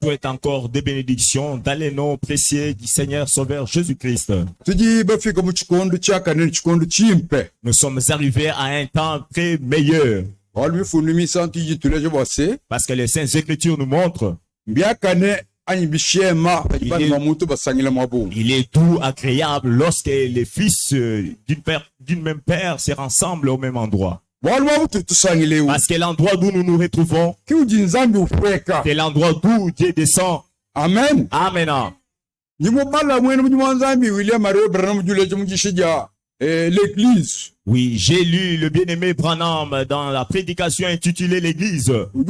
souhaite encore des bénédictions dans les noms précieux du Seigneur Sauveur Jésus-Christ. Nous sommes arrivés à un temps très meilleur. Parce que les Saintes Écritures nous montrent il est doux, agréable lorsque les fils d'une même père se rassemblent au même endroit. Parce que l'endroit d'où nous nous retrouvons, c'est l'endroit d'où Dieu descend. Amen. Amen. L'église. Oui, j'ai lu le bien-aimé Branham dans la prédication intitulée l'Église. Il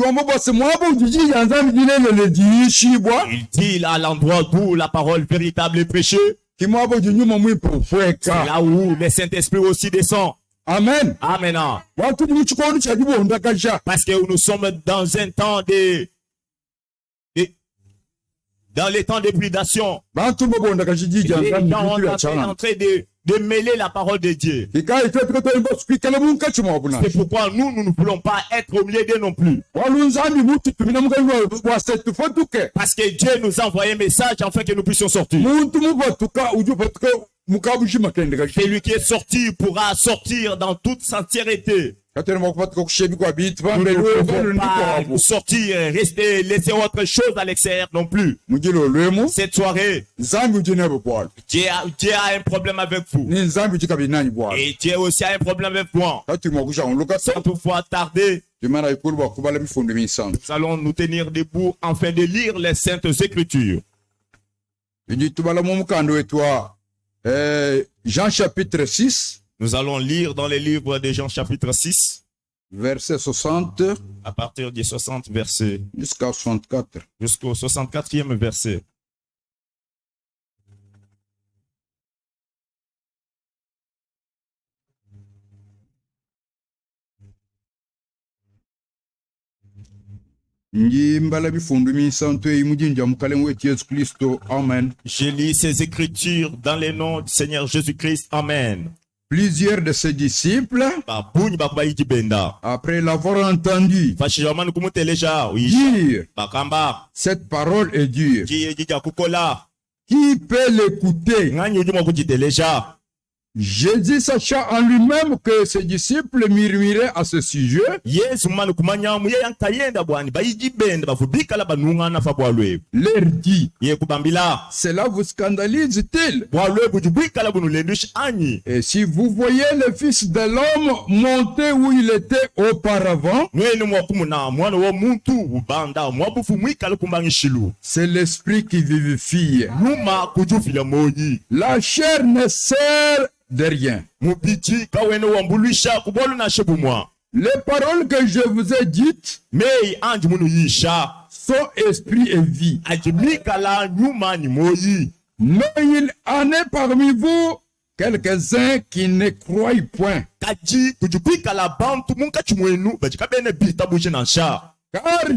dit à l'endroit d'où la parole véritable est prêchée. C'est là où le Saint-Esprit aussi descend. Amen. Amen. Parce que nous sommes dans un temps dans les temps d'ébullition. Les gens sont en train de mêler la parole de Dieu. C'est pourquoi nous ne voulons pas être au milieu d'eux non plus. Parce que Dieu nous a envoyé un message afin que nous puissions sortir. Celui qui est sorti pourra sortir dans toute sincérité. Nous ne pouvons pas sortir, rester, laisser autre chose à l'extérieur non plus. Cette soirée, Dieu a un problème avec vous. Et Dieu aussi a un problème avec moi. Sans toutefois tarder, nous allons nous tenir debout afin de lire les Saintes Écritures. Jean chapitre 6. Nous allons lire dans les livres de Jean chapitre 6. Verset 60. À partir du 60 verset. Jusqu'au 64. Jusqu'au 64e verset. Je lis ces écritures dans le nom du Seigneur Jésus-Christ. Amen. Plusieurs de ses disciples, après l'avoir entendu dire, cette parole est dure. Qui peut l'écouter? Jésus sachant en lui-même que ses disciples murmuraient à ce sujet, leur dit, cela vous scandalise-t-il? Et si vous voyez le Fils de l'homme monter où il était auparavant, c'est l'esprit qui vivifie. La chair ne sert de rien. Les paroles que je vous ai dites sont esprit et vie. Mais il en est parmi vous quelques-uns qui ne croient point. Car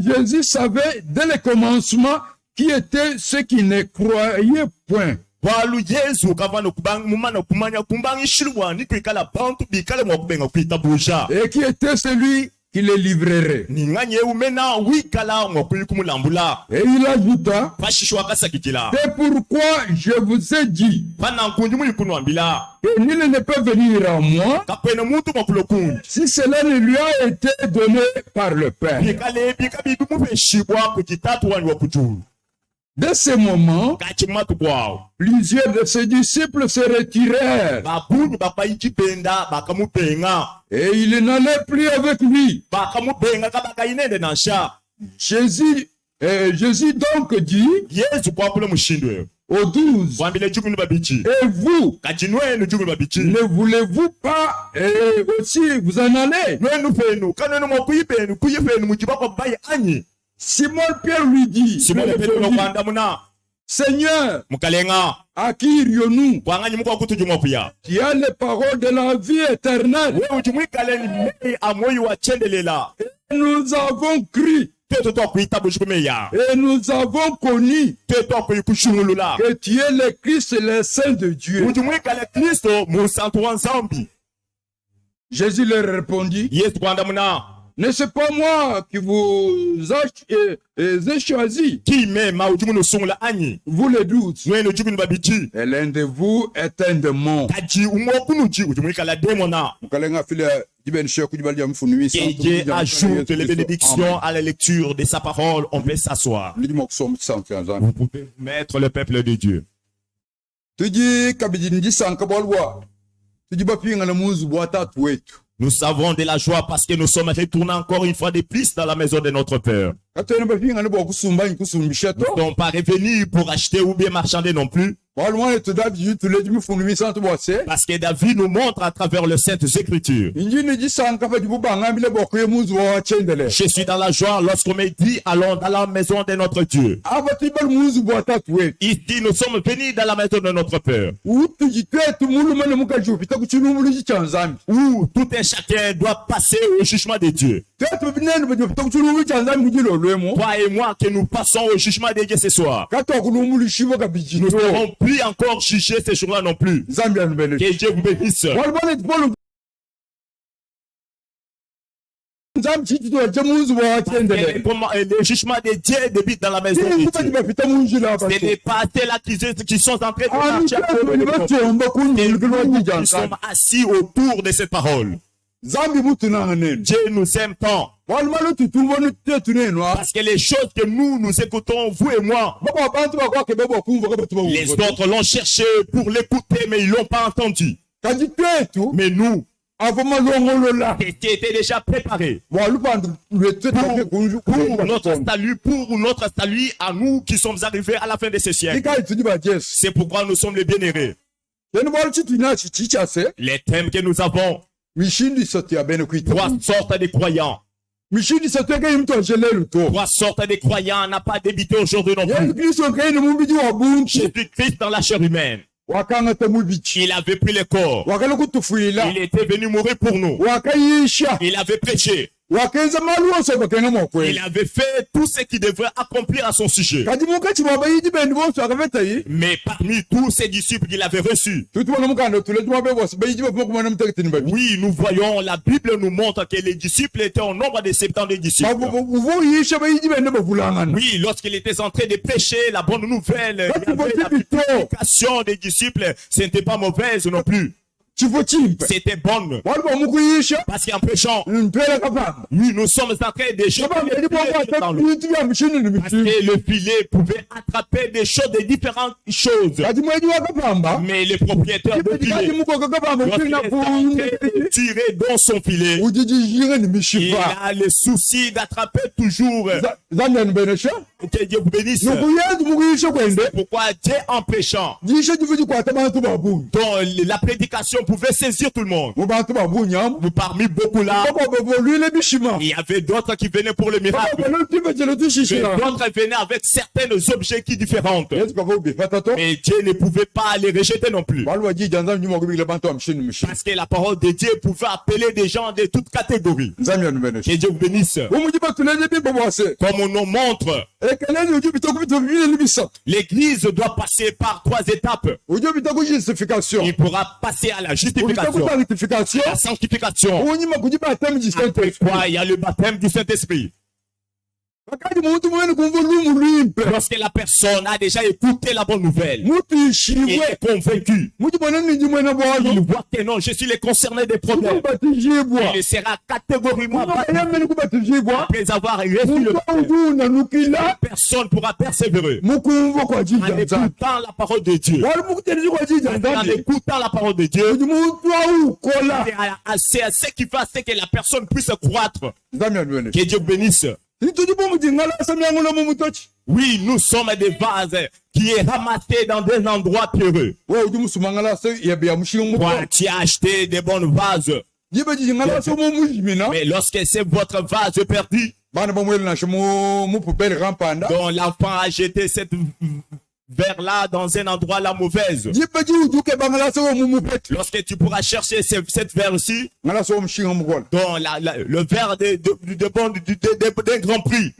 Jésus savait dès le commencement qui étaient ceux qui ne croyaient point. Et qui était celui qui les livrerait. Et il ajouta, c'est pourquoi je vous ai dit que nul ne peut venir à moi si cela ne lui a été donné par le Père. De ce moment, plusieurs de ses disciples se retirèrent. Et ils n'allaient plus avec lui. Jésus donc dit aux 12, et vous, ne voulez-vous pas aussi vous en aller? Simon-Pierre lui dit, Seigneur, à qui irions-nous? Tu as les paroles de la vie éternelle. Et nous avons cru. Et nous avons connu que tu es le Christ, le Saint de Dieu. Jésus leur répondit, N'est-ce pas moi qui vous ai choisi? Vous les douze. Et l'un de vous est un démon. Et ajoute les bénédictions à la lecture de sa parole. On peut s'asseoir. Vous pouvez mettre le peuple de Dieu. Nous savons de la joie parce que nous sommes retournés encore une fois de plus dans la maison de notre Père. Nous ne sommes pas revenus pour acheter ou bien marchander non plus. Parce que David nous montre à travers les Saintes Écritures. Je suis dans la joie lorsqu'on me dit allons dans la maison de notre Dieu. Ici nous sommes venus dans la maison de notre Père. Où tout un chacun doit passer au jugement de Dieu. Toi et moi que nous passons au jugement de Dieu ce soir. Nous ne serons plus encore jugés ce jour-là non plus. Que Dieu vous bénisse. Le jugement de Dieu débute dans la maison de Dieu. Ce n'est pas ceux-là qui sont en train de marcher à côté. Nous sommes assis autour de cette parole. Dieu nous aime tant. Parce que les choses que nous écoutons, vous et moi, les autres l'ont cherché pour l'écouter, mais ils ne l'ont pas entendu. Mais nous, qui était déjà préparé pour notre salut à nous qui sommes arrivés à la fin de ce siècle. C'est pourquoi nous sommes les bien-aimés. Les thèmes que nous avons, 3 sortes de croyants. 3 sortes de croyants n'a pas débuté aujourd'hui non plus. Jésus-Christ dans la chair humaine. Il avait pris le corps. Il était venu mourir pour nous. Il avait prêché. Il avait fait tout ce qu'il devrait accomplir à son sujet. Mais parmi tous ses disciples qu'il avait reçus, oui, nous voyons, la Bible nous montre que les disciples étaient au nombre de 70 disciples. Oui, lorsqu'il était en train de prêcher la bonne nouvelle, il y avait la multiplication des disciples, ce n'était pas mauvaise non plus. C'était bon. Parce qu'en prêchant, oui, nous sommes en train de jeter dans l'eau. Parce que le filet pouvait attraper des choses, de différentes choses. Mais le propriétaire de filet, lorsqu'il est en train de tirer dans son filet, il a le souci d'attraper toujours. Que Dieu vous bénisse. C'est pourquoi Dieu en prêchant, dont la prédication pouvait saisir tout le monde. Parmi beaucoup là, il y avait d'autres qui venaient pour le miracle. D'autres venaient avec certains objectifs différents. Mais Dieu ne pouvait pas les rejeter non plus. Parce que la parole de Dieu pouvait appeler des gens de toutes catégories. Que Dieu vous bénisse. Comme on nous montre, l'église doit passer par 3 étapes. Il pourra passer à la justification, la sanctification. Après quoi, il y a le baptême du Saint-Esprit. Lorsque la personne a déjà écouté la bonne nouvelle, il est convaincu, il voit que non, je suis le concerné des problèmes, il sera catégoriquement baptisé après avoir reçu le baptême. La personne pourra persévérer en écoutant la parole de Dieu. En écoutant la parole de Dieu, c'est à ce qui fait que la personne puisse croître. Que Dieu bénisse. Oui, nous sommes des vases qui est ramassé dans des endroits pierreux. Tu as acheté des bonnes vases. Mais lorsque c'est votre vase perdu, dont l'enfant a jeté cette vers-là dans un endroit la mauvaise. Lorsque tu pourras chercher cette verre-ci, dans le verre d'un grand prix,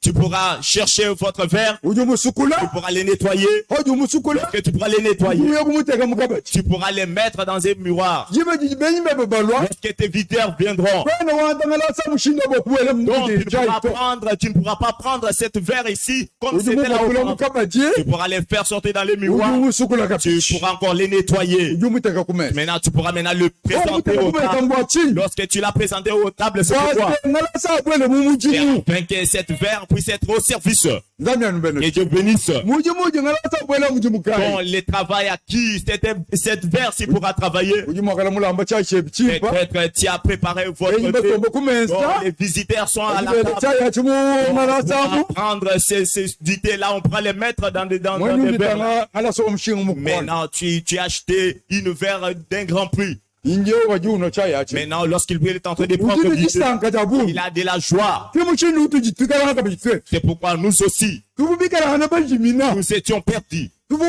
tu pourras chercher votre verre, tu pourras les nettoyer, lorsque tu pourras les nettoyer, tu pourras les mettre dans un miroir. Lorsque tes visiteurs viendront, donc tu ne pourras pas prendre cette verre ici comme c'était là auparavant. Tu pourras les faire sortir dans les miroirs. Tu pourras encore les nettoyer. Maintenant, tu pourras le présenter aux tables. Lorsque tu l'as présenté aux tables, c'est pourquoi. Afin que cette verre puisse être au service. Que Dieu bénisse. Quand les travail à qui cette verre s'y pourra travailler. Peut-être tu as préparé votre thé. Les visiteurs sont à la table. On va prendre ces thés-là, on pourra les mettre dans des verres. Maintenant, tu as acheté une verre d'un grand prix. Maintenant, lorsqu'il est en train de prendre il a de la joie. C'est pourquoi nous aussi, nous étions perdus. Nous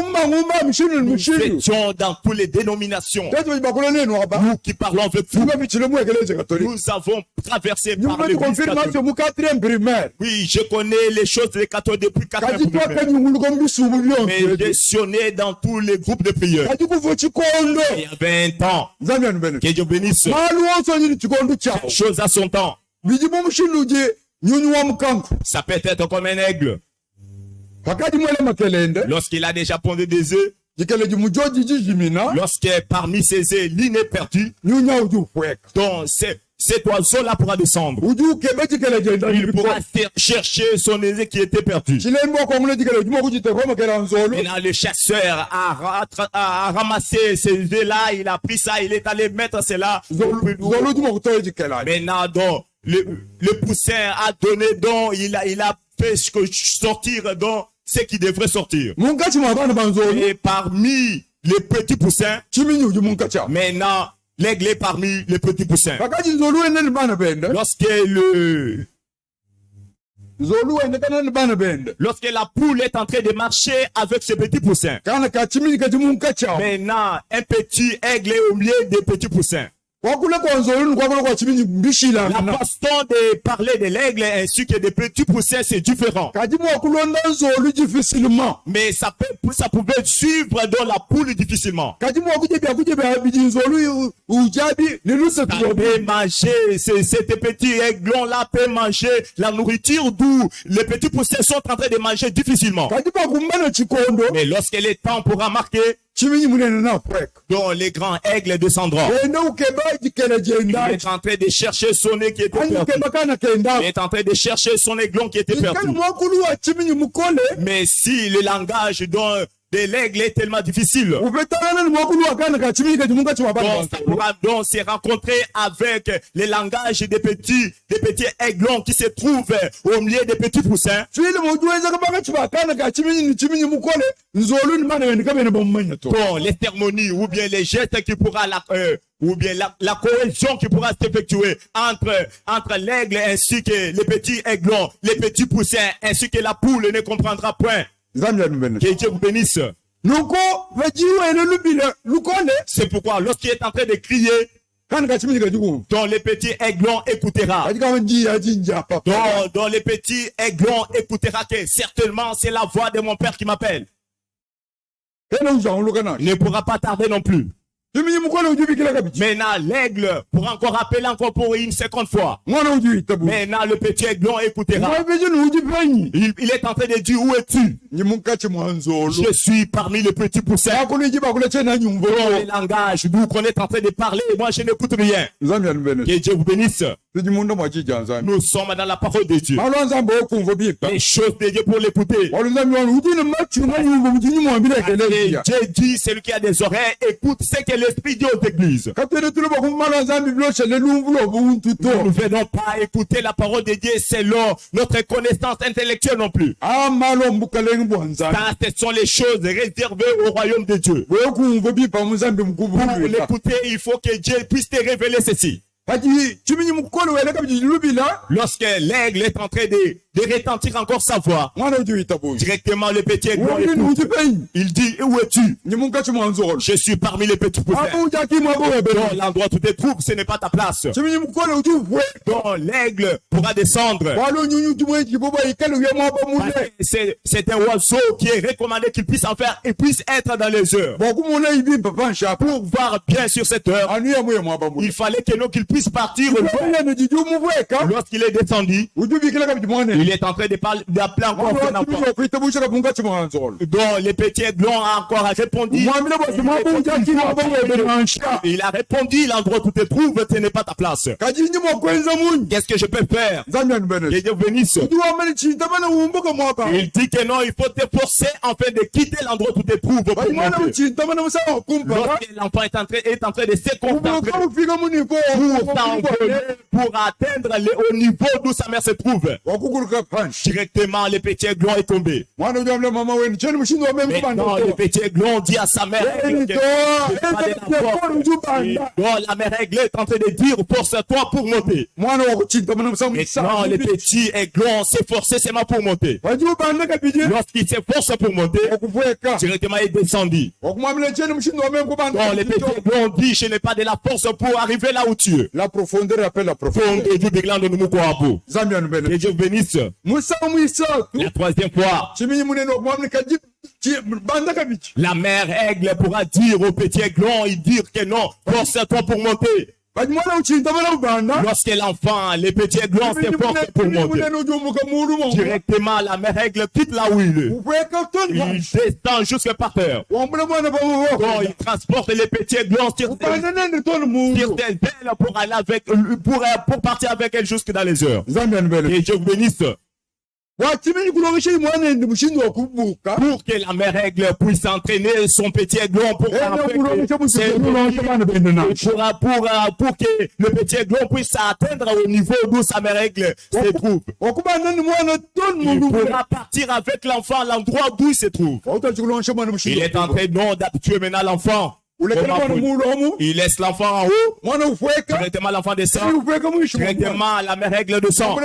étions dans toutes les dénominations. Nous qui parlons avec vous, nous avons traversé par les catholiques. Oui, je connais les choses des catholiques depuis 4e primaire. Mais j'ai sonné dans tous les groupes de prière. Il y avait un temps. Que Dieu bénisse. Chaque chose à son temps. Ça peut être comme un aigle. Lorsqu'il a déjà pondé des œufs, lorsque parmi ces œufs, l'une est perdue, donc cet oiseau-là pourra descendre. Il pourra chercher son œuf qui était perdu. Maintenant, le chasseur a ramassé ces œufs-là, il a pris ça, il est allé mettre cela. Maintenant, donc, le poussin a donné, donc, il a fait sortir, donc, ce qui devrait sortir. Et parmi les petits poussins, maintenant, l'aigle est parmi les petits poussins. Lorsque la poule est en train de marcher avec ce petit poussin, maintenant, un petit aigle est au milieu des petits poussins. La façon de parler de l'aigle ainsi que des petits poussins, c'est différent. Mais ça pouvait suivre dans la poule difficilement. Ça peut manger, ces petits aiglons-là peuvent manger la nourriture d'où les petits poussins sont en train de manger difficilement. Mais lorsque le temps pourra marquer, dont les grands aigles descendront. Il est en train de chercher son nez qui était perdu. Il est en train de chercher son aiglon qui était perdu. Mais si le langage de l'aigle est tellement difficile, donc c'est rencontré avec le langage des petits aiglons qui se trouvent au milieu des petits poussins. Bon, les cérémonies ou bien les gestes qui pourra ou bien la cohésion qui pourra s'effectuer entre l'aigle ainsi que les petits aiglons, les petits poussins ainsi que la poule ne comprendra point. Que Dieu vous bénisse. C'est pourquoi lorsqu'il est en train de crier, dont les petits aiglons écoutera. Dont les petits aiglons écoutera que certainement c'est la voix de mon père qui m'appelle. Ne pourra pas tarder non plus. Maintenant, l'aigle pourra encore appeler encore pour une seconde fois. Maintenant, le petit aiglon écoutera. Il est en train de dire, où es-tu? Je suis parmi les petits poussins. Le langage d'où qu'on est en train de parler, moi je n'écoute rien. Que Dieu vous bénisse. Nous sommes dans la parole de Dieu. Les choses de Dieu pour l'écouter. Dieu dit, celui qui a des oreilles, écoute ce que l'Esprit dit aux églises. Nous ne venons pas écouter la parole de Dieu selon notre connaissance intellectuelle non plus. Ça, ce sont les choses réservées au royaume de Dieu. Pour l'écouter, il faut que Dieu puisse te révéler ceci. Lorsque l'aigle est en train de de retentir encore sa voix. Directement, le petit aiglon écoute. Il dit, où es-tu? Je suis parmi les petits poussins. Dans l'endroit où tu te trouves, ce n'est pas ta place. Dans l'aigle pourra descendre. C'est un oiseau qui est recommandé qu'il puisse en faire et puisse être dans les heures. Pour voir bien sur cette heure, il fallait qu'il puisse partir. Lorsqu'il est descendu, il est en train d'appeler encore son enfant. Donc les petits aiglons ont encore répondu. Il a répondu, l'endroit où tu te trouves, ce n'est pas ta place. Qu'est-ce que je peux faire? Que Dieu bénisse. Il dit que non, il faut te forcer afin de quitter l'endroit où tu te trouves pour monter. Lorsque l'enfant est en train de se concentrer pour atteindre au niveau d'où sa mère se trouve, directement le petit aiglon est tombé. Maintenant le petit aiglon dit à sa mère, la mère aigle est en train de dire, force-toi pour monter. Maintenant le petit aiglon s'est forcé seulement pour monter. Lorsqu'il s'efforce pour monter, directement il est descendu. Donc le petit aiglon dit, je n'ai pas de la force pour arriver là où tu es. La profondeur appelle la profondeur. Que Dieu bénisse. La troisième fois, la mère aigle pourra dire au petit aiglon, il dit que non, force-toi pour monter. Lorsque l'enfant, les petits aiglons s'efforcent pour monter, directement la mère aigle quitte là où il est. Il descend jusque par terre. Donc il transporte les petits aiglons sur ses ailes pour aller avec, pour partir avec elle jusque dans les heures. Et Dieu vous bénisse. Pour que la mère aigle puisse entraîner son petit aiglon pour que le petit aiglon puisse atteindre au niveau d'où sa mère aigle se trouve. Il pourra partir avec l'enfant à l'endroit d'où il se trouve. Il est en train d'habituer maintenant l'enfant. Il laisse l'enfant en haut. Directement l'enfant descend. Directement la mère aigle descend.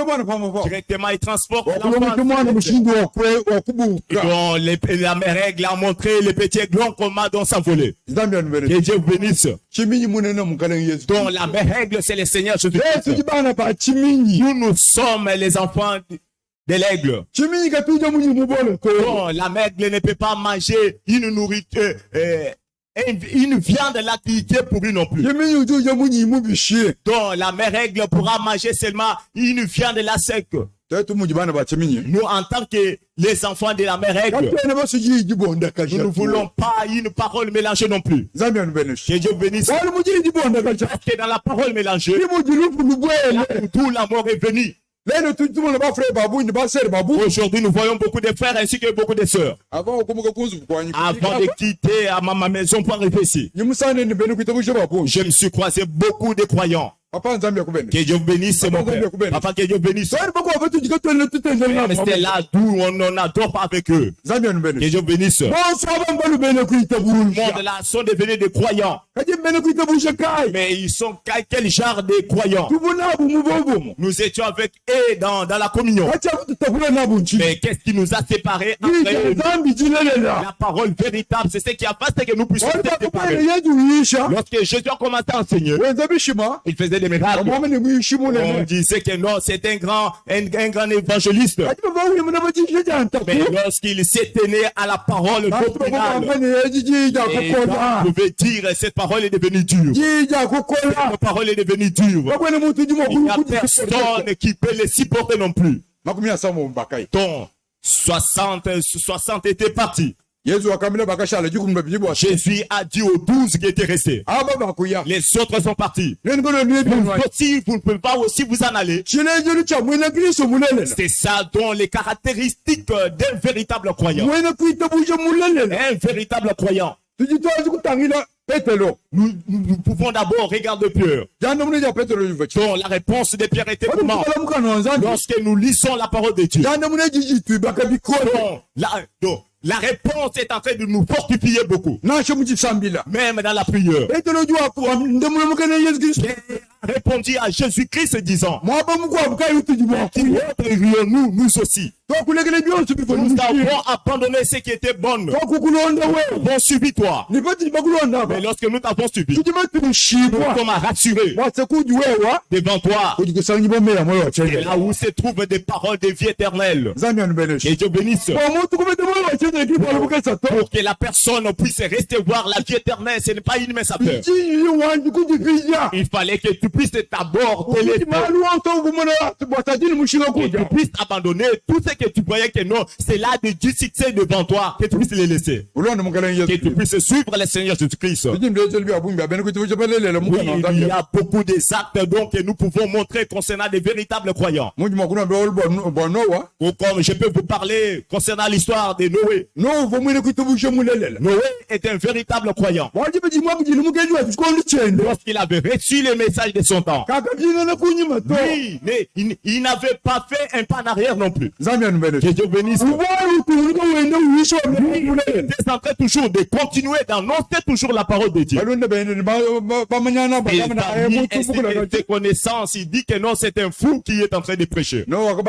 Directement il transporte l'enfant. La mère aigle a montré le petit aiglon comment donc s'envoler. Que Dieu vous bénisse. Donc la mère aigle c'est le Seigneur Jésus-Christ. Nous sommes les enfants de l'aigle. La mère aigle ne peut pas manger une nourriture. Une viande là qui est pourrie non plus. Donc la mère aigle pourra manger seulement une viande là sec. Nous en tant que les enfants de la mère aigle, nous ne voulons pas une parole mélangée non plus. Que Dieu bénisse. Parce que dans la parole mélangée, tout l'amour est venu. Aujourd'hui, nous voyons beaucoup de frères ainsi que beaucoup de sœurs. Avant de quitter ma maison pour arriver ici, je me suis croisé beaucoup de croyants. Que Dieu bénisse mon père. Papa, que Dieu bénisse. C'est là d'où on en adore pas avec eux. Que Dieu bénisse. Tout le monde là sont devenus des croyants. Mais ils sont quel genre de croyants? Nous étions avec eux dans la communion. Mais qu'est-ce qui nous a séparés après la parole véritable? C'est ce qui a fait que nous puissions se séparer. Lorsque Jésus a commencé à enseigner, il faisait des miracles. On disait que non, c'est un grand évangéliste. Mais lorsqu'il s'éteignait à la parole doctrinale, il pouvait dire cette parole est devenue dure. Cette parole est devenue dure. Il n'y a personne qui peut les supporter non plus. Donc 60 étaient partis. Jésus a dit aux 12 qui étaient restés. Les autres sont partis. Vous aussi, vous ne pouvez pas aussi vous en aller. C'est ça dont les caractéristiques d'un véritable croyant. Un véritable croyant. Nous pouvons d'abord regarder Pierre. Donc la réponse de Pierre était comment? Lorsque nous lisons la parole de Dieu. La réponse est en train de nous fortifier beaucoup. Même dans la prière. répondit à Jésus-Christ disant, irions-nous, nous aussi? Nous avons abandonné ce qui était bon. Nous avons suivi toi. Mais lorsque nous t'avons suivi, nous sommes rassurés devant toi. Et là où se trouvent des paroles de vie éternelle. Et Dieu bénisse. Pour que la personne puisse rester voir la vie éternelle, ce n'est pas une mince affaire. Il fallait que tu puisses d'abord te laisser. Que tu puisses abandonner tout ce que tu voyais que non, c'est là de Dieu succès devant toi, que tu puisses les laisser. Que tu puisses suivre le Seigneur Jésus-Christ. Oui, il y a beaucoup des actes donc que nous pouvons montrer concernant des véritables croyants. Ou comme je peux vous parler concernant l'histoire de Noé. Noé est un véritable croyant. Lorsqu'il avait reçu le message de son temps. Oui, mais il n'avait pas fait un pas en arrière non plus. Que Dieu bénisse. Il était en train toujours de continuer d'annoncer toujours la parole de Dieu. Et ses connaissances, il dit que non, c'est un fou qui est en train de prêcher. Donc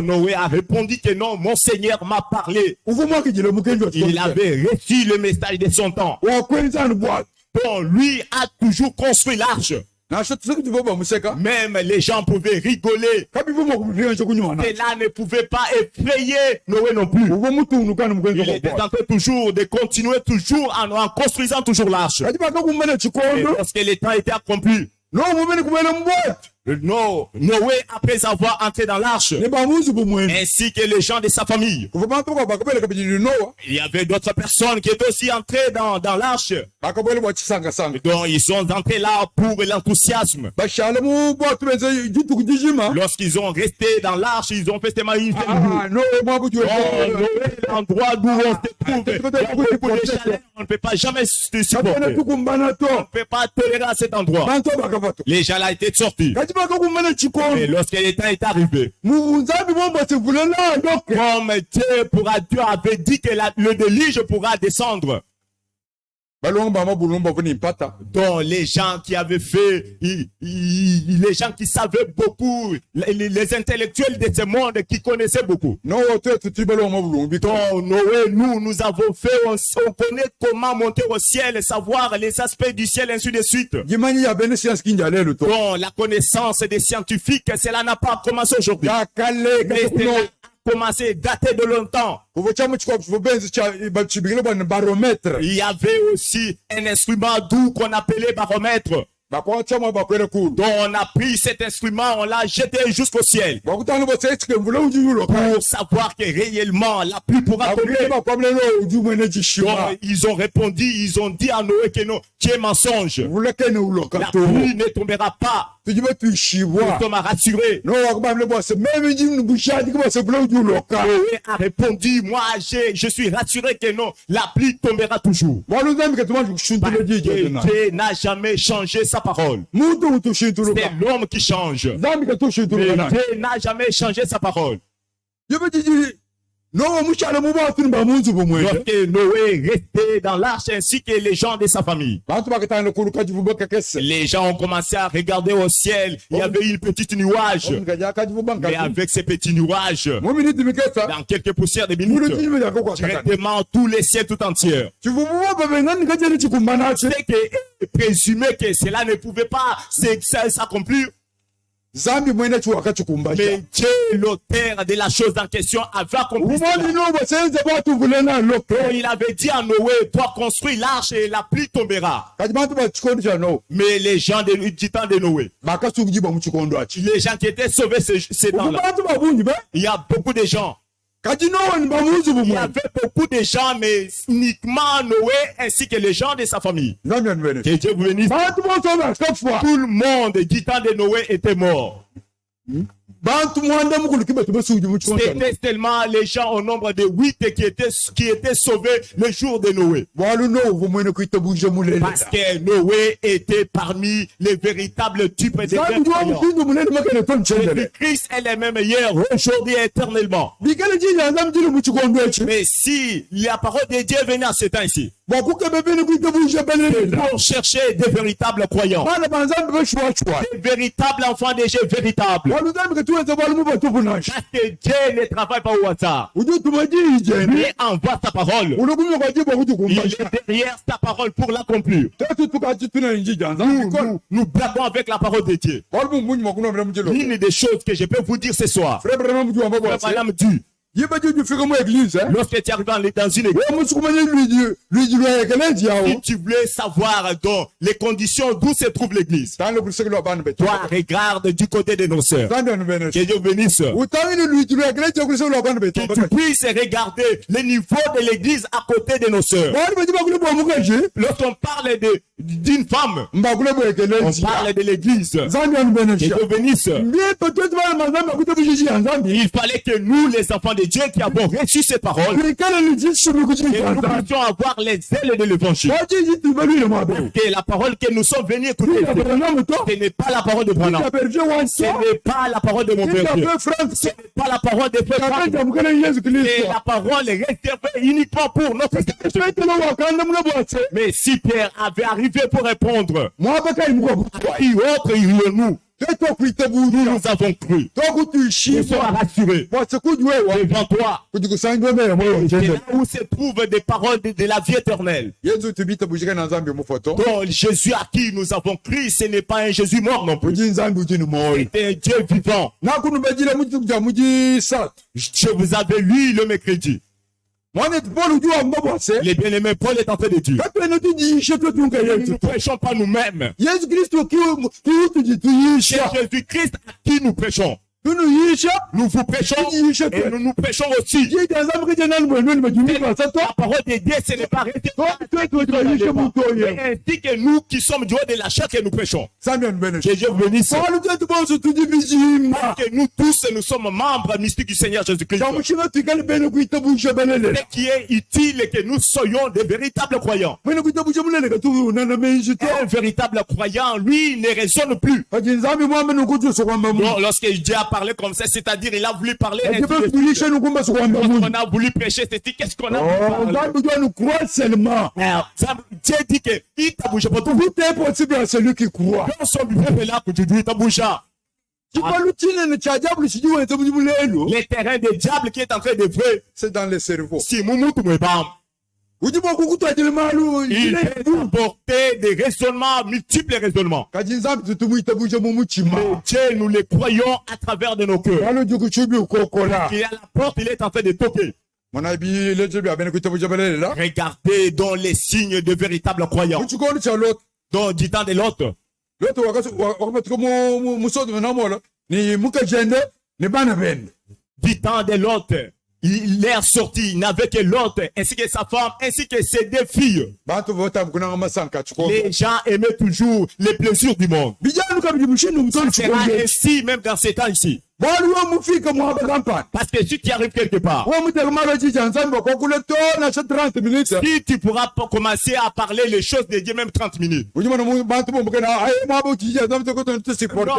Noé a répondu que non, mon Seigneur m'a parlé. Il avait reçu le message de son temps. Bon, lui a toujours construit l'arche. Même les gens pouvaient rigoler. Cela ne pouvait pas effrayer Noé non plus. Il était en train toujours de continuer toujours en construisant toujours l'arche. Et lorsque le temps était accompli, Noé, après avoir entré dans l'arche, ainsi que les gens de sa famille, il y avait d'autres personnes qui étaient aussi entrées dans l'arche. Donc ils sont entrés là pour l'enthousiasme. Lorsqu'ils ont resté dans l'arche, ils ont fait ce magnifique. L'endroit d'où on se trouve, on ne peut pas jamais se supporter. On ne peut pas tolérer à cet endroit. Les gens là étaient sortis. Et lorsque le temps est arrivé, comme Dieu avait dit que le déluge pourra descendre, dont les gens qui avaient fait, les gens qui savaient beaucoup, les intellectuels de ce monde qui connaissaient beaucoup. Donc Noé, nous avons fait, on connaît comment monter au ciel, savoir les aspects du ciel, ainsi de suite. Donc la connaissance des scientifiques, cela n'a pas commencé aujourd'hui. Commencé dater de longtemps. Il y avait aussi un instrument doux qu'on appelait baromètre. Donc on a pris cet instrument, on l'a jeté jusqu'au ciel pour savoir que réellement la pluie pourra tomber. Donc, ils ont répondu, ils ont dit à Noé que non, tu es mensonge. La pluie ne tombera pas. Nous sommes rassurés. Noé a répondu, moi je suis rassuré que non, la pluie tombera toujours. Dieu n'a jamais changé sa parole. C'est l'homme qui change. Mais Dieu n'a jamais changé sa parole. Lorsque Noé restait dans l'arche ainsi que les gens de sa famille, les gens ont commencé à regarder au ciel. Il y avait une petite nuage. Mais avec ces petits nuages, dans quelques poussières de minutes, directement tous les ciels tout entiers. C'est que présumer que cela ne pouvait pas s'accomplir. Mais Dieu, l'auteur de la chose en question, avait accompli cela. Il avait dit à Noé, toi construis l'arche et la pluie tombera. Mais les gens du temps de Noé, les gens qui étaient sauvés ces temps-là, il y a beaucoup de gens. Il y avait beaucoup de gens, mais uniquement Noé ainsi que les gens de sa famille. Que Dieu vous bénisse. Tout le monde du temps de Noé était mort. C'était tellement les gens au nombre de 8 qui étaient sauvés le jour de Noé. Parce que Noé était parmi les véritables types de croyants. Christ est le même hier, aujourd'hui et éternellement. Mais si la parole de Dieu venait à ce temps-ci, pour chercher des véritables croyants, des véritables enfants de Dieu véritables. Parce que Dieu ne travaille pas au hasard. Lui envoie sa parole. Il est derrière sa parole pour l'accomplir. Nous blaguons avec la parole de Dieu. L'une des choses que je peux vous dire ce soir, Frère Branham dit, lorsque tu arrives dans une église, si tu voulais savoir dans les conditions d'où se trouve l'église, toi regarde du côté de nos sœurs. Que Dieu bénisse. Que tu puisses regarder le niveau de l'église à côté de nos sœurs. Lorsqu'on parle d'une femme, on parle de l'église. Que Dieu bénisse. Il fallait que nous, les enfants de Dieu qui avons reçu ces paroles, et nous puissions avoir les ailes de l'évangile. Que la parole que nous sommes venus écouter, ce n'est pas la parole de Branham. Ce n'est pas la parole de mon père. Ce n'est pas la parole de frère. C'est la parole réservée uniquement pour notre Seigneur. Mais si Pierre avait arrivé pour répondre, qui autre irions-nous? Nous avons cru. Nous sommes rassurés devant toi. C'est là où se trouvent des paroles de la vie éternelle. Donc Jésus à qui nous avons cru, ce n'est pas un Jésus mort non plus. C'est un Dieu vivant. Je vous avais lu le mercredi. Les bien-aimés, Paul est en train de dire, nous ne prêchons pas nous-mêmes. C'est Jésus-Christ à qui nous prêchons. Nous vous prêchons et nous prêchons aussi. La parole de Dieu, ce n'est pas resté. Ainsi que nous qui sommes du haut de la chair que nous prêchons. Que Dieu bénisse. Parce que nous tous, nous sommes membres mystiques du Seigneur Jésus-Christ. Ce qui est utile que nous soyons des véritables croyants. Un véritable croyant, lui, ne raisonne plus. Bon, lorsque Dieu a parlé comme ça, c'est-à-dire il a voulu parler. On a voulu prêcher, c'est qu'est-ce qu'on a voulu parler. Dieu dit que il t'a bougé. Tout est possible à celui qui croit. Là que tu dis, t'as bougé. Le terrain des diables qui est en train de vrai, c'est dans le cerveau. Si il peut apporter des raisonnements, multiples raisonnements. Dieu, nous les croyons à travers de nos cœurs. Il est à la porte, il est en train de toquer. Regardez dans les signes de véritables croyants. Dans du temps de l'autre. Du temps de l'autre. Il est sorti, il n'avait que l'autre, ainsi que sa femme, ainsi que ses deux filles. Les gens aimaient toujours les plaisirs du monde. Ça sera ainsi même dans ces temps ici. Parce que si tu arrives quelque part, si tu pourras commencer à parler les choses de Dieu même 30 minutes. Non,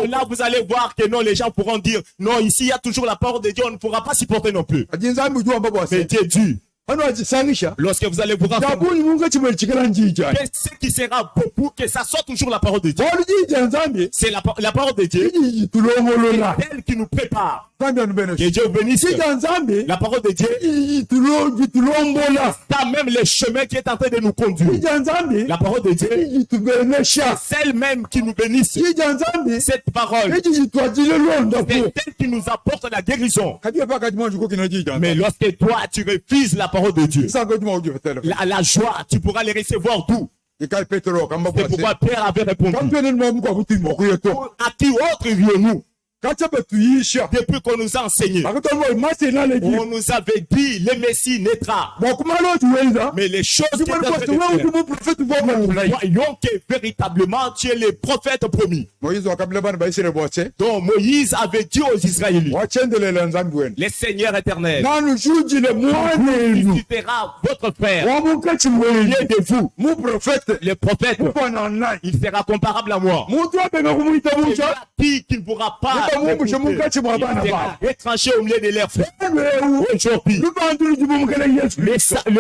là vous allez voir que non, les gens pourront dire non, ici il y a toujours la parole de Dieu, on ne pourra pas supporter non plus. Mais Dieu dit, lorsque vous allez vous rencontrer, qu'est-ce qui sera beaucoup que ça soit toujours la parole de Dieu? C'est la parole de Dieu elle qui nous prépare. Que Dieu bénisse. La parole de Dieu, ça même le chemin qui est en train de nous conduire. La parole de Dieu, celle même qui nous bénisse. Cette parole, c'est celle qui nous apporte la guérison. Mais lorsque toi tu refuses la parole de Dieu, la joie, tu pourras les recevoir d'où? C'est pourquoi Pierre avait répondu, à qui autre irions-nous? Depuis qu'on nous a enseigné, on nous avait dit le Messie naîtra. Mais les choses qui nous voyons que véritablement tu es le prophète promis. Donc Moïse avait dit aux Israélites, le Seigneur éternel suscitera votre frère de vous, le prophète, il sera comparable à moi. Qui ne pourra pas retranché au milieu de l'air frais. Aujourd'hui, le salut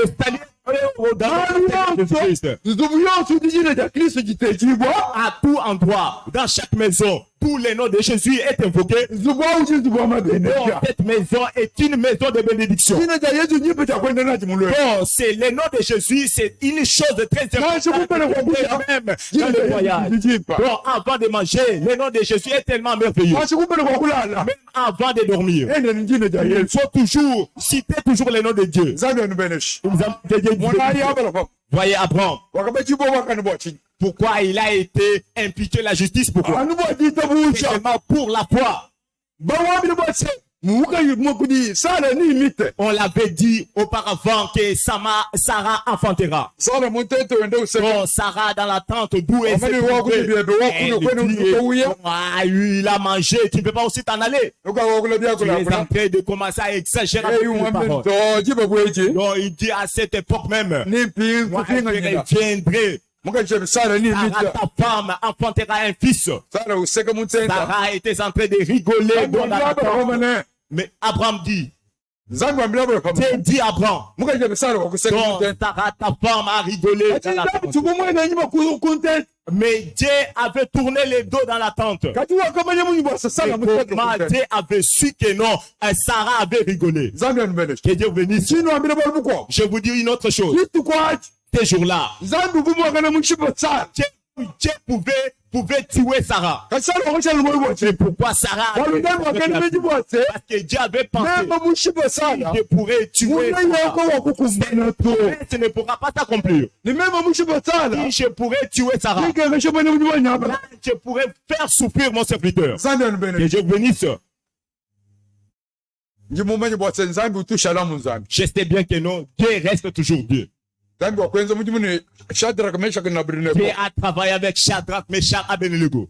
à tout endroit, dans chaque maison, tout le nom de Jésus est invoqué. Cette maison est une maison de bénédiction. Bon, c'est le nom de Jésus, c'est une chose très importante. Même dans le voyage. Bon, avant de manger, le nom de Jésus est tellement merveilleux. Même avant de dormir, il faut toujours citer toujours le nom de Dieu. Voyez Abraham. Pourquoi il a été imputé la justice? Pourquoi? Seulement pour la foi. On l'avait dit auparavant que Sarah enfantera. Bon, Sarah dans la tente d'où elle s'est trouvée. Il a mangé, tu ne peux pas aussi t'en aller. Tu es en train de commencer à exagérer avec les paroles. Donc il dit à cette époque même, moi je viendrai. Sarah, ta femme enfantera un fils. Sarah était en train de rigoler dans la tente. Mais Abraham dit, Dieu dit Abraham, donc Sarah, ta femme a rigolé dans la tente. Mais Dieu avait tourné les dos dans la tente. Dieu avait su que non, Sarah avait rigolé. Que Dieu bénisse. Je vous dis une autre chose. Ces jours-là, Dieu pouvait tuer Sarah. Et pourquoi Sarah? Parce que Dieu avait pensé qu'il pourrait tuer Sarah. Ce ne pourra pas s'accomplir. Je pourrais tuer Sarah. Je pourrais faire souffrir mon serviteur. Que Dieu bénisse. Je sais bien que non, Dieu reste toujours Dieu. Dieu a travaillé avec Shadrach, Meshach, Abednego.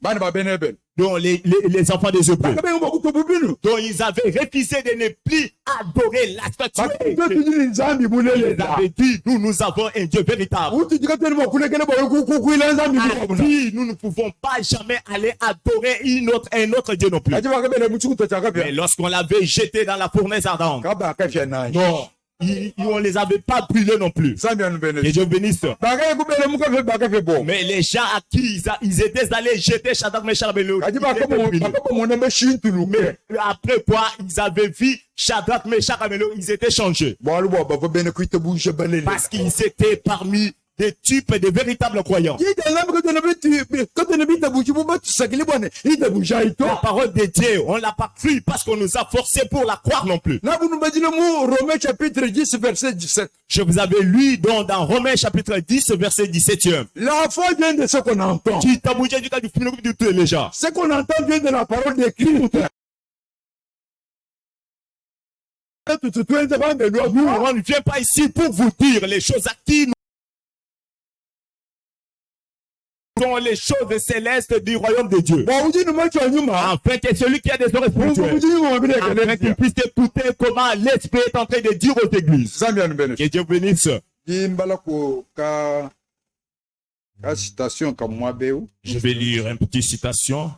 Donc les enfants des Hébreux. Donc ils avaient refusé de ne plus adorer la statuette. Ils avaient dit, nous avons un Dieu véritable. Nous ne pouvons pas jamais aller adorer un autre Dieu non plus. Mais lorsqu'on l'avait jeté dans la fournaise ardente, non. On les avait pas brûlés non plus. Que Dieu bénisse. Mais les gens à qui ils étaient allés jeter Shadrach, Meshach, Abednego, mais après quoi ils avaient vu Shadrach, Meshach, Abednego, ils étaient changés. Parce qu'ils étaient parmi des types de véritables croyants. La parole de Dieu, on l'a pas cru parce qu'on nous a forcé pour la croire non plus. Romains chapitre 10 verset 17. Je vous avais lu dans Romains chapitre 10 verset 17. La foi vient de ce qu'on entend. Ce qu'on entend vient de la parole de Christ. Nous, on ne vient pas ici pour vous dire les choses actives. Sont les choses célestes du royaume de Dieu. Afin que celui qui a des oreilles spirituelles, afin qu'il puisse écouter comment l'Esprit est en train de dire aux églises. Que Dieu bénisse. Je vais lire une petite citation.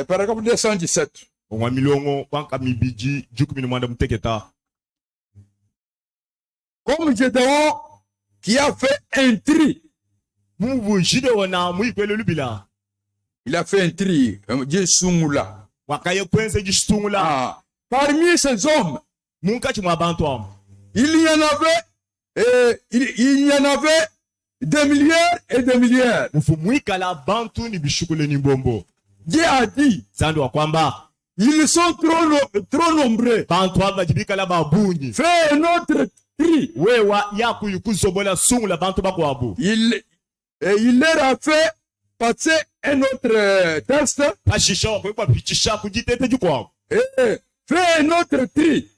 Paragraphe 217. Comme Gédéon qui a fait un tri. Il a fait un tri. Parmi ces hommes, il y en avait des milliards et des milliards. Dieu a dit, Ils sont trop nombreux. Fais un autre tri. Il leur a fait passer un autre test. Fais un autre tri.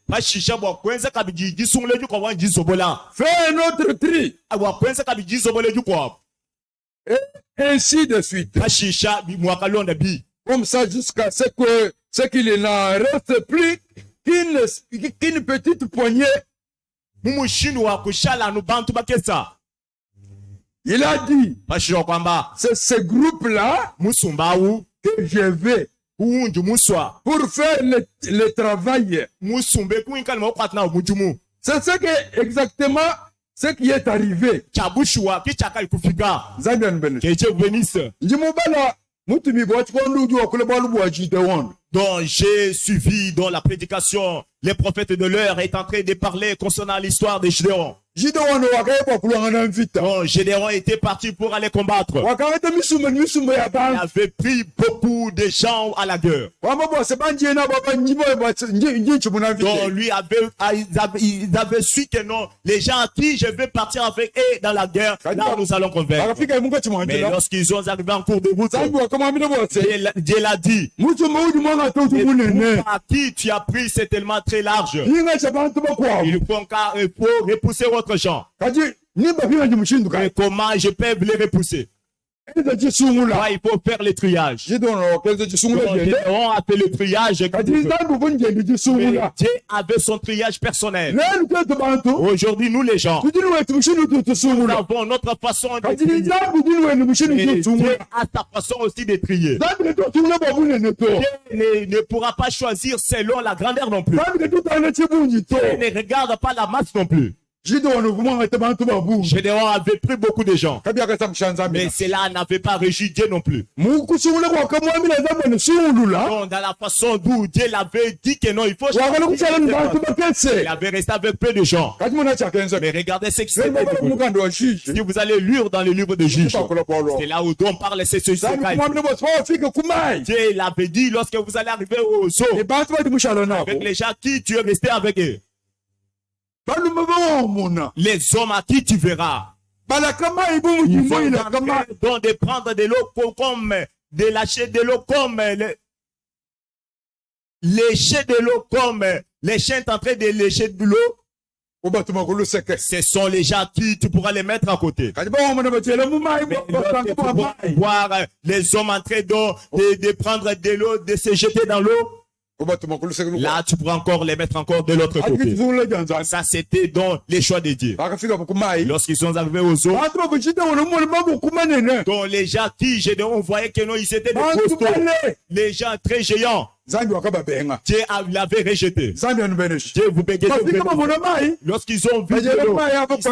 Fais un autre tri. Et ainsi de suite. Comme ça jusqu'à ce qu'il n'en reste plus qu'une petite poignée. Il a dit, c'est ce groupe-là que je vais pour faire le travail. C'est exactement ce qui est arrivé. Donc j'ai suivi dans la prédication, les prophètes de l'heure est en train de parler concernant l'histoire de Gédéon. Gédéon était parti pour aller combattre. Il avait pris beaucoup de gens à la guerre. Donc lui ils avaient su que non, les gens à qui je vais partir avec eux dans la guerre, là nous allons convaincre. Mais lorsqu'ils sont arrivés en cours de route, Dieu l'a dit, à qui tu as pris, c'est tellement très large. Il faut repousser votre gens. Et comment je peux les repousser? Il faut faire le triage. On a fait le triage. Dieu avait son triage personnel. Aujourd'hui, nous les gens, nous avons notre façon de trier. Dieu a sa façon aussi de trier. Dieu ne pourra pas choisir selon la grandeur non plus. Dieu ne regarde pas la masse non plus. Gédéon avait pris beaucoup de gens. Mais cela n'avait pas régi Dieu non plus. Donc, dans la façon d'où Dieu l'avait dit que non, il faut changer. Il avait resté avec peu de gens. Mais regardez ce qui s'est fait. Si vous allez lire dans le livre de Juges, c'est là où on parle de ce Dieu l'avait dit lorsque vous allez arriver au zoo avec les gens qui tu es resté avec eux. Les hommes à qui tu verras, ils vont de prendre de l'eau comme de lâcher de l'eau comme lécher de l'eau comme les chiens sont en train de lécher de l'eau. Ce sont les gens qui tu pourras les mettre à côté. Voir les hommes en train de prendre de l'eau, de se jeter dans l'eau. Là, tu pourras encore les mettre encore de l'autre côté. Ça, c'était dans les choix de Dieu. Lorsqu'ils sont arrivés aux eaux, dont les gens qui, on voyait que non, ils étaient des costauds, les gens très géants. Dieu l'avait rejeté. Dieu vous bénisse. Lorsqu'ils ont vu de l'eau,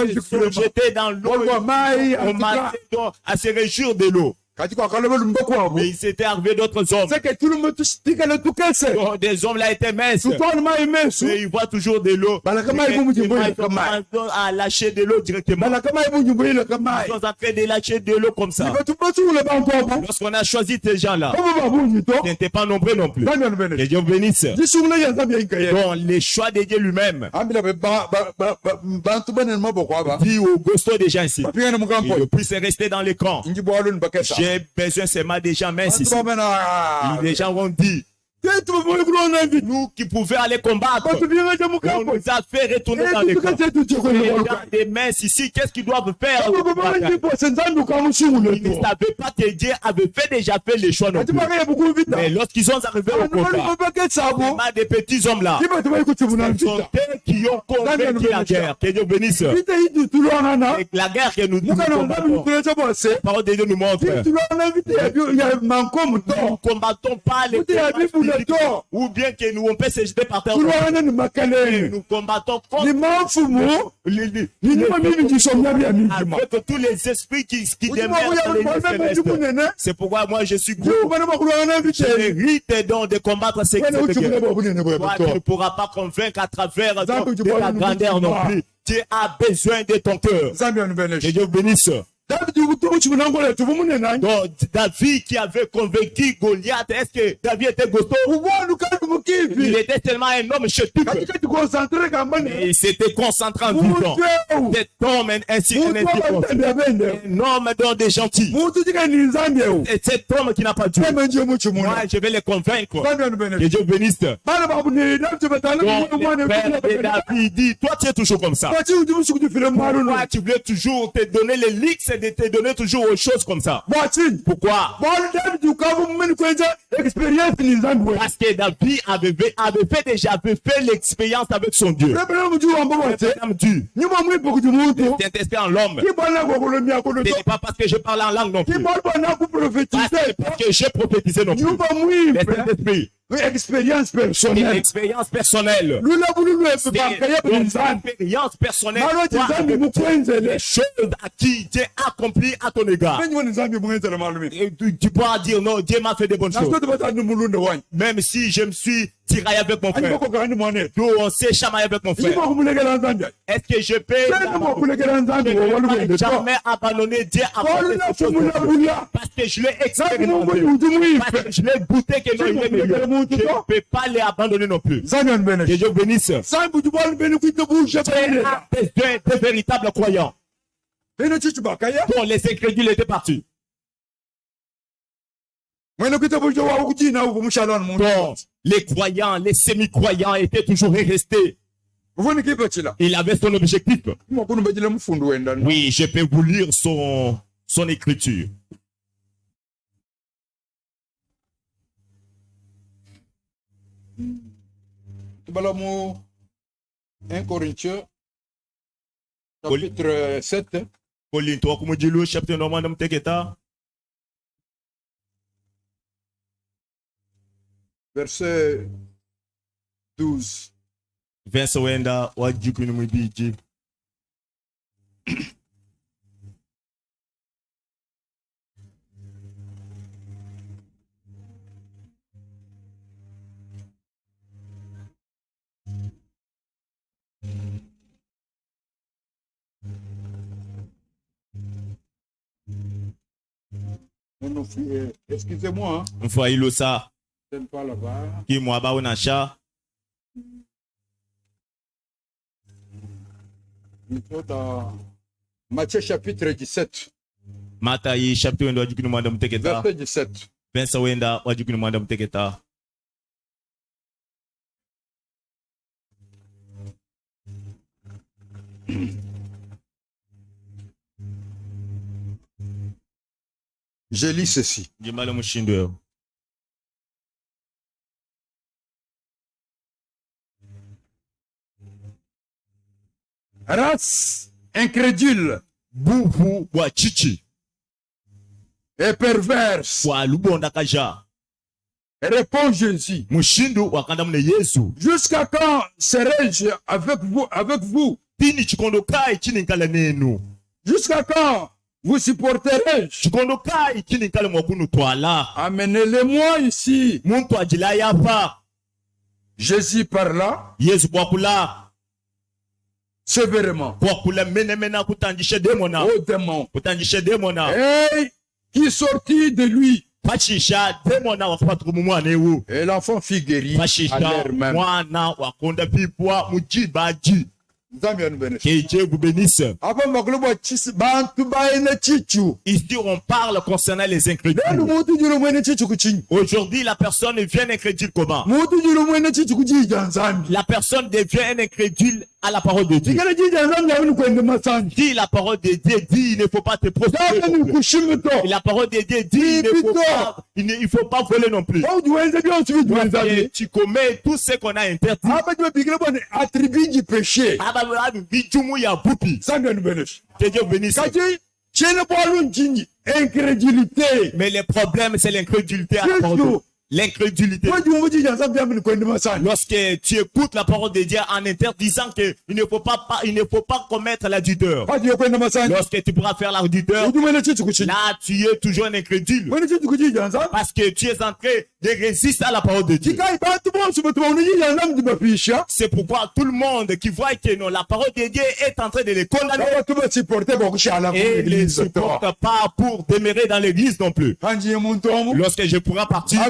ils se sont jetés dans l'eau, on m'a à se réjouir de l'eau. Mais il s'était arrivé d'autres hommes. Des hommes là étaient minces. Mais ils voient toujours de l'eau. Ils à lâcher de l'eau directement. Ils sont en train de lâcher de l'eau comme ça. Lorsqu'on a choisi ces gens-là, ils n'étaient pas nombreux non plus. Que Dieu bénisse. Donc les choix de Dieu lui-même dit aux gostos des gens ici, ils puissent rester dans les camps. J'ai besoin seulement des gens minces ici. Les gens vont dire, nous qui pouvions aller combattre, on nous a fait retourner dans les camps. Les gens des minces ici, qu'est-ce qu'ils doivent faire? Ils ne savaient pas que Dieu avait déjà fait les choix non plus. Mais lorsqu'ils sont arrivés au combat, des petits hommes là, ce sont eux qui ont convaincu la guerre. Que Dieu bénisse. La guerre que nous combattons, la parole de Dieu nous montre. Nous ne combattons pas les ou bien que nous on peut se jeter par terre. Nous combattons contre avec tous les esprits qui demeurent dans les célestes. C'est pourquoi moi je suis gros. Je mérite donc de combattre ces guerres. Tu ne pourras pas convaincre à travers de la grandeur non plus. Tu as besoin de ton cœur. Que Dieu bénisse. Donc, David qui avait convaincu Goliath, est-ce que David était costaud? Il était tellement un homme chétif. Et il s'était concentré en disant, cet homme est ainsi un homme des gentils. Et cet homme qui n'a pas Dieu, moi je vais les convaincre. Que Dieu bénisse. Donc, David dit, toi tu es toujours comme ça. Pourquoi tu voulais toujours te donner les leaks et de te donner toujours aux choses comme ça? Pourquoi? Parce que David avait fait l'expérience avec son Dieu. Saint-Esprit en l'homme. Ce n'est pas parce que je parle en langue non plus. Parce que j'ai prophétisé non plus. Mais Saint-Esprit. Expérience personnelle. Expérience personnelle. Expérience personnelle. Les choses à qui Dieu a accompli à ton égard. Tu pourras dire non, Dieu m'a fait de bonnes choses. Même si je me suis tiraillé avec mon frère. On s'est chamaillé avec mon frère. Est-ce que je peux jamais abandonner Dieu à parce que je l'ai expérimenté. Parce que je l'ai goûté que non, il est meilleur. Je ne peux pas les abandonner non plus. Que Dieu bénisse. Tu es un des véritables croyants. Dont les incrédules étaient partis. Donc, les croyants, les semi-croyants étaient toujours restés. Il avait son objectif. Oui, je peux vous lire son écriture. Balamo 1 Corinthiens chapitre 7 verset 12. Verset wenda wajukuni mwibiji. Excusez-moi. Mfwa ilo sa. Je ne parle pas. Ki mwa ba unacha. Dans Matthieu chapitre 17. Matayi chapitre wenda wajukuni mwanda mteketa. Verset 17. Verset wenda wajukuni mwanda mteketa. Je lis ceci. Race incrédule et perverse. Répond Jésus. Jusqu'à quand serai-je avec vous? Jusqu'à quand vous supporterez-je? Amenez-les-moi ici. Jésus parla sévèrement au démon. Et qui sortit de lui. Et l'enfant fit guérir à l'air même. Que Dieu vous bénisse. Ici, on parle concernant les incrédules. Aujourd'hui, la personne devient incrédule comment? La personne devient un incrédule à la parole de Dieu. Si la parole de Dieu dit il ne faut pas te prostituer, et la parole de Dieu dit il ne faut pas voler non plus. Et tu commets tout ce qu'on a interdit. Que Dieu bénisse. Incrédulité. Mais le problème, c'est l'incrédulité à la parole de Dieu. L'incrédulité. Lorsque tu écoutes la parole de Dieu en interdisant qu'il ne faut pas commettre l'adultère. Lorsque tu pourras faire l'adultère, là tu es toujours un incrédule. Parce que tu es en train de résister à la parole de Dieu. C'est pourquoi tout le monde qui voit que non, la parole de Dieu est en train de les condamner et ne les supporte pas pour demeurer dans l'église non plus. Lorsque je pourrai partir,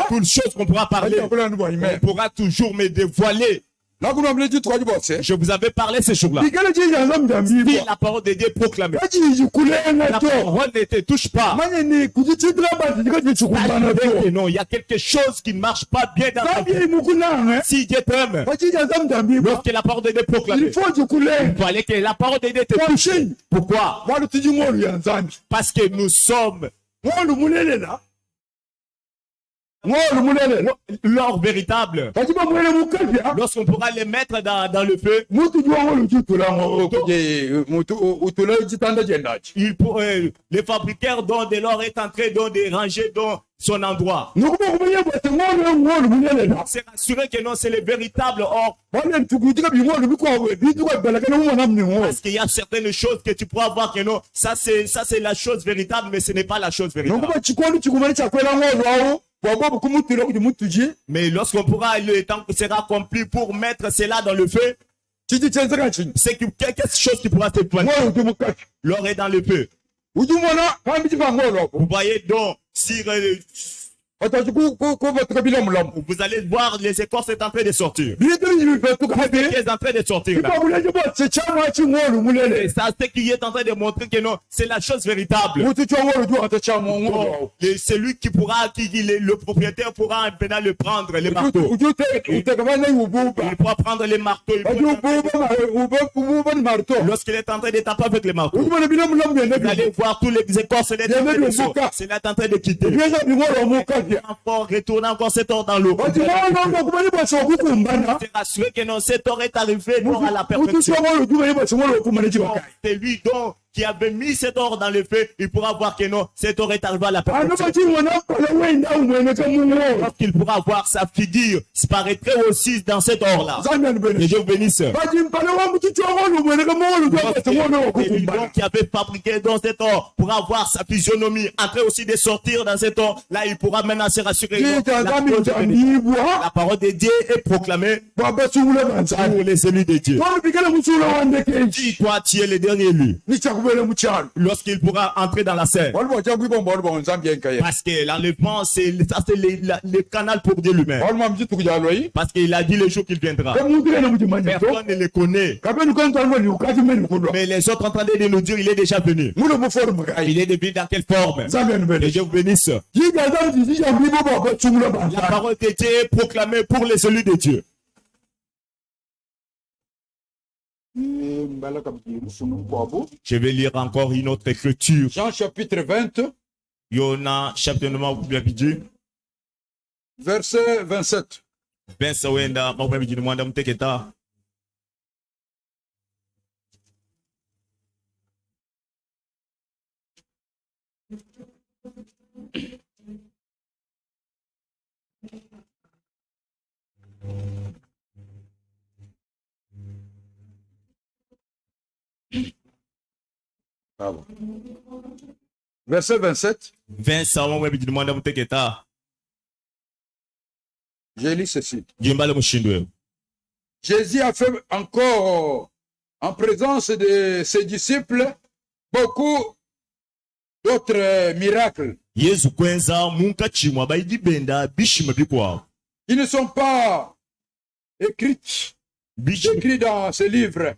toutes choses qu'on pourra parler, on pourra toujours me dévoiler. Je vous avais parlé ce jour-là. Si la parole de Dieu est proclamée, la parole ne te touche pas. Non, il y a quelque chose qui ne marche pas bien dans ta vie. Si Dieu t'aime, lorsque la parole de Dieu est proclamée, il fallait que la parole de Dieu te touche. Pourquoi? Parce que nous sommes l'or véritable. Lorsqu'on pourra les mettre dans le feu, les fabricants dont de l'or est en train de ranger dans son endroit. C'est rassuré que non, c'est le véritable or. Parce qu'il y a certaines choses que tu pourras voir que non, ça c'est la chose véritable, mais ce n'est pas la chose véritable. Mais lorsqu'on pourra, le temps sera accompli pour mettre cela dans le feu, c'est quelque chose qui pourra te pointer. L'or est dans le feu. Vous voyez donc, si vous allez voir les écorces est en train de sortir. Est en train de sortir là. Et ça, c'est qui est en train de montrer que non, c'est la chose véritable. Celui qui pourra, le propriétaire pourra maintenant le prendre, les marteaux. Il pourra prendre les marteaux. Lorsqu'il est en train de taper avec les marteaux, vous allez voir tous les écorces, c'est là en train de quitter. Encore retourner encore cet or dans l'eau. C'est rassuré que non, cet or est arrivé non à la perfection. C'est lui donc qui avait mis cet or dans le feu, il pourra voir que non, cet or est arrivé à la perfection. Lorsqu'il pourra voir sa figure, se paraîtrait aussi dans cet or-là. Et Dieu bénisse. Lui donc qui avait fabriqué dans cet or pourra voir sa physionomie entrer aussi de sortir dans cet or. Là, il pourra maintenant se rassurer. La parole de Dieu est proclamée pour les élus de Dieu. Dis, toi, tu es le dernier élu. Lorsqu'il pourra entrer dans la scène. Parce que l'enlèvement, c'est le canal pour Dieu lui-même. Parce qu'il a dit le jour qu'il viendra. Personne ne le connaît. Mais les autres en train de nous dire, il est déjà venu. Il est venu dans quelle forme? Que Dieu vous bénisse. La parole de Dieu est proclamée pour les élus de Dieu. Je vais lire encore une autre écriture. Jean chapitre 20. Yona chapitre verset 27. Pardon. Verset 27. Je lis ceci. Jésus a fait encore en présence de ses disciples beaucoup d'autres miracles. Ils ne sont pas écrits dans ce livre.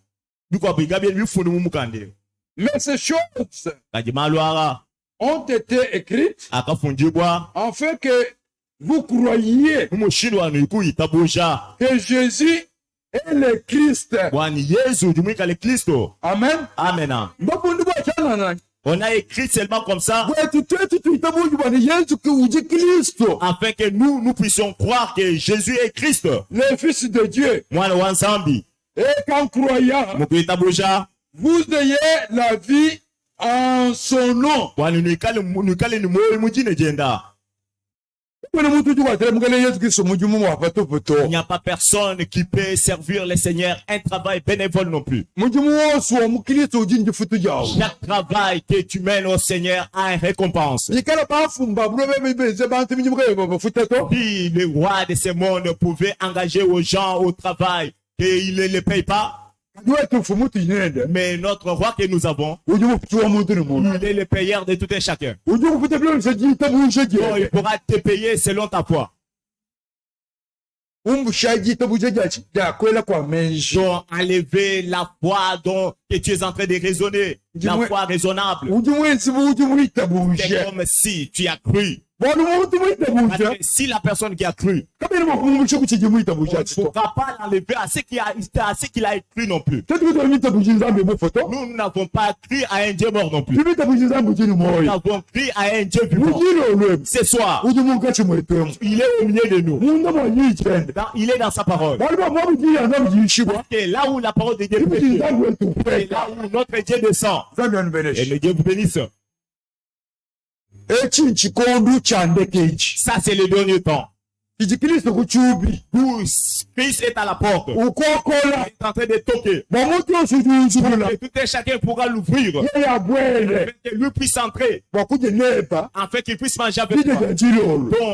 Mais ces choses ont été écrites afin que vous croyiez que Jésus est le Christ. Amen. Amen. On a écrit seulement comme ça afin que nous puissions croire que Jésus est Christ, le Fils de Dieu. Et qu'en croyant, vous ayez la vie en son nom. Il n'y a pas personne qui peut servir le Seigneur un travail bénévole non plus. Chaque travail que tu mènes au Seigneur a une récompense. Si le roi de ce monde pouvait engager aux gens au travail et il ne les paye pas, mais notre roi que nous avons, il est le payeur de tout et chacun. Il pourra te payer selon ta foi. Donc, enlever la foi dont que tu es en train de raisonner, la foi raisonnable. C'est comme si tu as cru. Si la personne qui a cru, il ne faudra pas l'enlever à ce qu'il a cru non plus. Nous n'avons pas cru à un Dieu mort non plus. Nous avons cru à un Dieu vivant. Ce soir, il est au milieu de nous. Il est dans sa parole. Et là où la parole de Dieu est, et là où notre Dieu descend. Et le Dieu vous bénisse. Ça, c'est le dernier temps. Christ est à la porte. Il est en train de toquer. Et tout et chacun pourra l'ouvrir. Afin que lui puisse entrer. Afin qu'il puisse manger avec toi. Donc,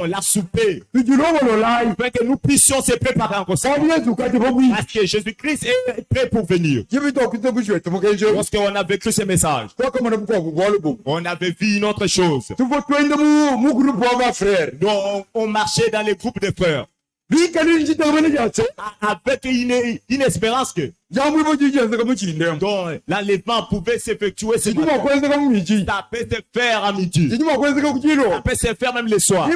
la souper. Afin que nous puissions se préparer encore ça. Parce que Jésus-Christ est prêt pour venir. Lorsqu'on a vécu ce message, on avait vu une autre chose. Donc, on marchait dans les groupes de frères. Avec une espérance que l'enlèvement pouvait s'effectuer ce matin. Ça peut se faire à midi. Ça peut se faire même le soir.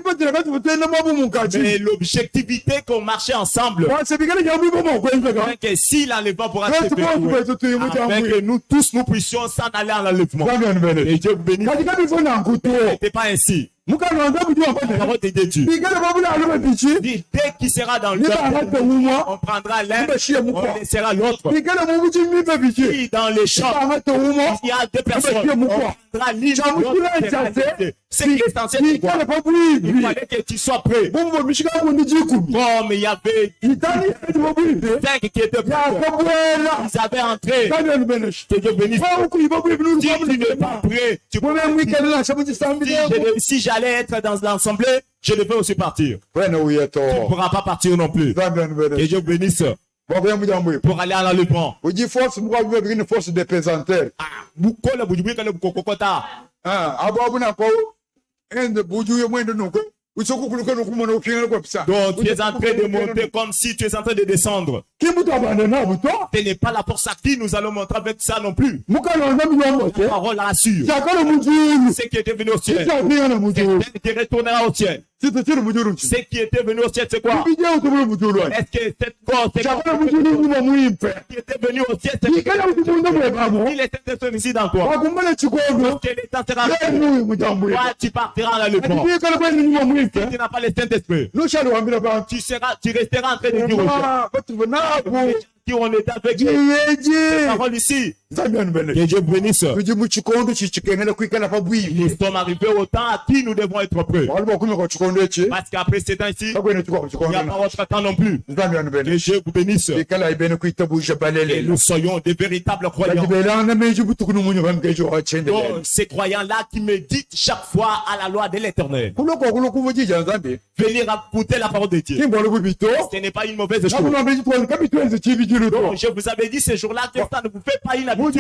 Mais l'objectivité qu'on marchait ensemble, que si l'enlèvement pourra s'effectuer, afin que nous tous nous puissions s'en aller à l'enlèvement. Et Dieu vous bénisse. Ce n'était pas ainsi. La parole de Dieu. Dès qu'il sera dans le temps, on prendra l'un, on laissera l'autre. Si dans les champs, il y a deux personnes, on prendra l'une, l'autre. C'est essentiel. Il fallait que tu sois prêt. Comme il y avait 5 qui étaient prêts, ils avaient entré. Que Dieu bénisse. Si tu n'es pas prêt, tu peux. Si j'allais être dans l'assemblée, je devais aussi partir. Tu ne pourras pas partir non plus. Que Dieu bénisse. Pour aller à l'enlèvement. Une force de pesanteur. Donc tu es en train de monter comme si tu es en train de descendre. Ce n'est pas la force à qui nous allons montrer avec ça non plus. La parole rassure. Ce qui était venu au ciel, qui retournera au ciel. Ce qui était venu au ciel, c'est quoi? Est-ce que cette force qui était venu au ciel, c'est quoi? Il est Saint-Esprit ici dans toi. Lorsqu'il est enterré, tu partiras dans le pont. Si tu n'as pas le Saint-Esprit, tu resteras en train de dire aux gens qui on est avec la parole ici. Que Dieu bénisse. Nous sommes arrivés au temps à qui nous devons être prêts. Parce qu'après ces temps-ci, il n'y a pas votre temps non plus. Que Dieu vous bénisse. Et nous soyons des véritables croyants. Donc, ces croyants-là qui méditent chaque fois à la loi de l'Éternel. Venir écouter la parole de Dieu. Ce n'est pas une mauvaise chose. Donc, je vous avais dit ce jour-là que ça ne vous fait pas une habitude. Comme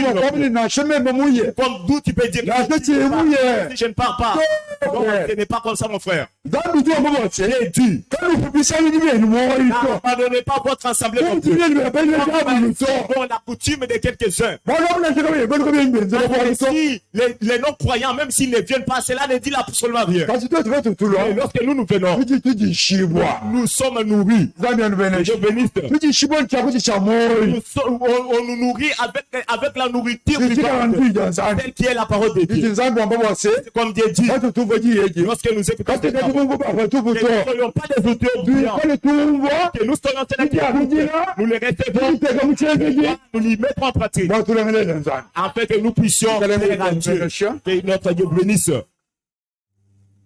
d'où tu peux dire que si je ne pars pas. Donc, ce n'est pas comme ça, mon frère. C'est dû. N'abandonnez pas votre assemblée comme Dieu. La coutume de quelques-uns. Si les non-croyants, même s'ils ne viennent pas, cela ne dit absolument rien. Et lorsque nous venons, nous sommes nourris. Dieu bénisse. On nous nourrit avec la nourriture telle qui est la parole de Dieu. C'est comme Dieu dit. Lorsque nous écoutons, que nous ne soyons pas des auteurs brillants, que nous soyons ceux-là, nous les recevons, nous les mettrons en pratique, afin que nous puissions faire à Dieu, que notre Dieu bénisse.